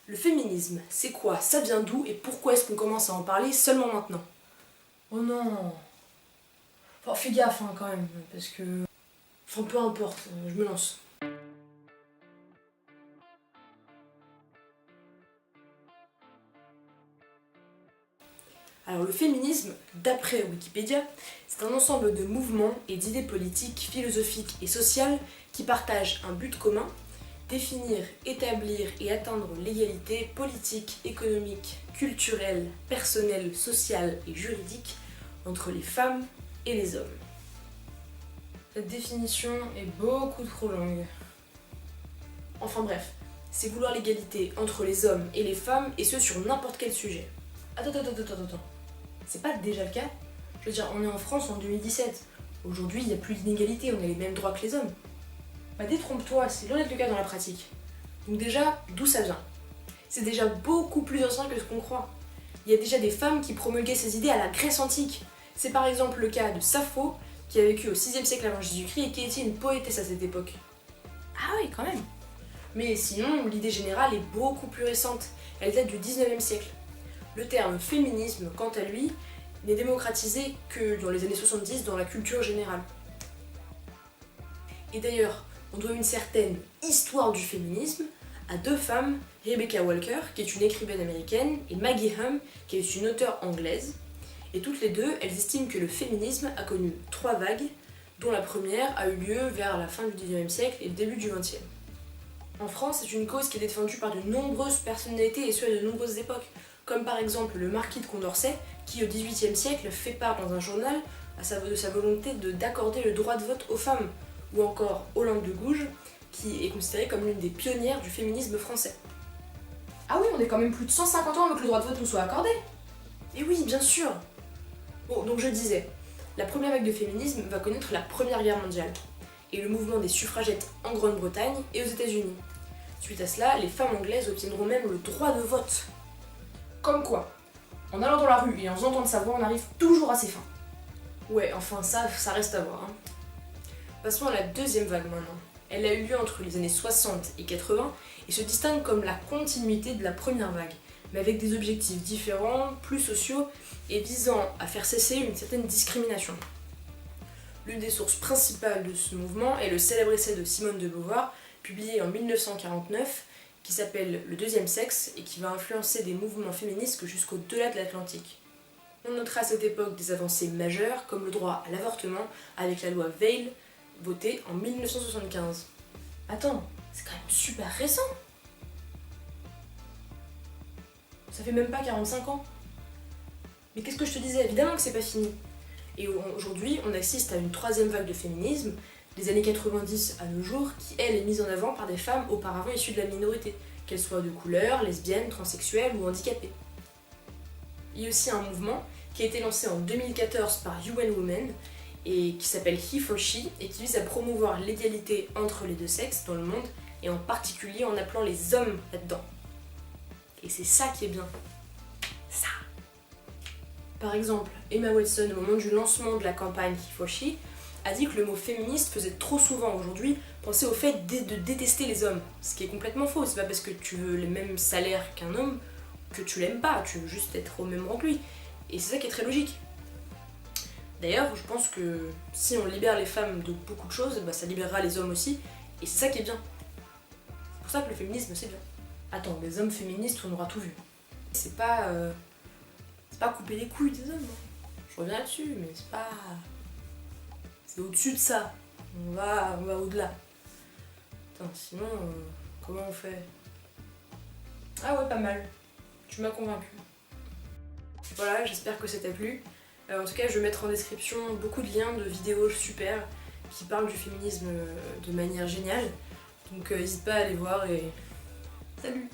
Le féminisme, c'est quoi? Ça vient d'où? Et pourquoi est-ce qu'on commence à en parler seulement maintenant? Oh non. Enfin, fais gaffe quand même, parce que... Enfin, peu importe, je me lance. Alors le féminisme, d'après Wikipédia, c'est un ensemble de mouvements et d'idées politiques, philosophiques et sociales qui partagent un but commun: définir, établir et atteindre l'égalité politique, économique, culturelle, personnelle, sociale et juridique entre les femmes et les hommes. Cette définition est beaucoup trop longue. Enfin bref, c'est vouloir l'égalité entre les hommes et les femmes, et ce sur n'importe quel sujet. Attends. C'est pas déjà le cas? Je veux dire, on est en France en 2017. Aujourd'hui, il n'y a plus d'inégalité, on a les mêmes droits que les hommes. Bah détrompe-toi, c'est loin d'être le cas dans la pratique. Donc déjà, d'où ça vient? C'est déjà beaucoup plus ancien que ce qu'on croit. Il y a déjà des femmes qui promulguaient ces idées à la Grèce antique. C'est par exemple le cas de Sappho, qui a vécu au 6e siècle avant Jésus-Christ et qui était une poétesse à cette époque. Ah oui, quand même. Mais sinon, l'idée générale est beaucoup plus récente. Elle date du 19e siècle. Le terme féminisme, quant à lui, n'est démocratisé que dans les années 70 dans la culture générale. Et d'ailleurs, on doit une certaine histoire du féminisme à deux femmes, Rebecca Walker, qui est une écrivaine américaine, et Maggie Humm, qui est une auteure anglaise. Et toutes les deux, elles estiment que le féminisme a connu 3 vagues, dont la première a eu lieu vers la fin du 19e siècle et le début du 20e. En France, c'est une cause qui est défendue par de nombreuses personnalités et ce à de nombreuses époques, comme par exemple le marquis de Condorcet, qui au XVIIIe siècle fait part dans un journal de sa volonté d'accorder le droit de vote aux femmes, ou encore Olympe de Gouges, qui est considérée comme l'une des pionnières du féminisme français. Ah oui, on est quand même plus de 150 ans avant que le droit de vote nous soit accordé. Et oui, bien sûr. Bon, donc je disais, la première vague de féminisme va connaître la Première Guerre mondiale, et le mouvement des suffragettes en Grande-Bretagne et aux États-Unis. Suite à cela, les femmes anglaises obtiendront même le droit de vote. Comme quoi, en allant dans la rue et en faisant entendre sa voix, on arrive toujours à ses fins. Ouais, enfin ça reste à voir. Passons à la deuxième vague maintenant. Elle a eu lieu entre les années 60 et 80 et se distingue comme la continuité de la première vague, mais avec des objectifs différents, plus sociaux et visant à faire cesser une certaine discrimination. L'une des sources principales de ce mouvement est le célèbre essai de Simone de Beauvoir, publié en 1949, qui s'appelle Le deuxième sexe et qui va influencer des mouvements féministes jusqu'au-delà de l'Atlantique. On notera à cette époque des avancées majeures comme le droit à l'avortement avec la loi Veil, votée en 1975. Attends, c'est quand même super récent. Ça fait même pas 45 ans. Mais qu'est-ce que je te disais? Évidemment que c'est pas fini. Et aujourd'hui, on assiste à une troisième vague de féminisme, des années 90 à nos jours, qui elle est mise en avant par des femmes auparavant issues de la minorité, qu'elles soient de couleur, lesbiennes, transsexuelles ou handicapées. Il y a aussi un mouvement qui a été lancé en 2014 par UN Women et qui s'appelle He for She et qui vise à promouvoir l'égalité entre les deux sexes dans le monde et en particulier en appelant les hommes là-dedans. Et c'est ça qui est bien. Ça. Par exemple, Emma Watson, au moment du lancement de la campagne He for She, a dit que le mot féministe faisait trop souvent aujourd'hui penser au fait de détester les hommes. Ce qui est complètement faux, c'est pas parce que tu veux le même salaire qu'un homme que tu l'aimes pas, tu veux juste être au même rang que lui. Et c'est ça qui est très logique. D'ailleurs, je pense que si on libère les femmes de beaucoup de choses, bah ça libérera les hommes aussi, et c'est ça qui est bien. C'est pour ça que le féminisme c'est bien. Attends, les hommes féministes, on aura tout vu. C'est pas couper les couilles des hommes. Je reviens là-dessus, mais c'est pas... C'est au-dessus de ça. On va au-delà. Attends, sinon, comment on fait? Ah ouais, pas mal. Tu m'as convaincu. Voilà, j'espère que ça t'a plu. En tout cas, je vais mettre en description beaucoup de liens de vidéos super qui parlent du féminisme de manière géniale. Donc n'hésite pas à aller voir et... Salut!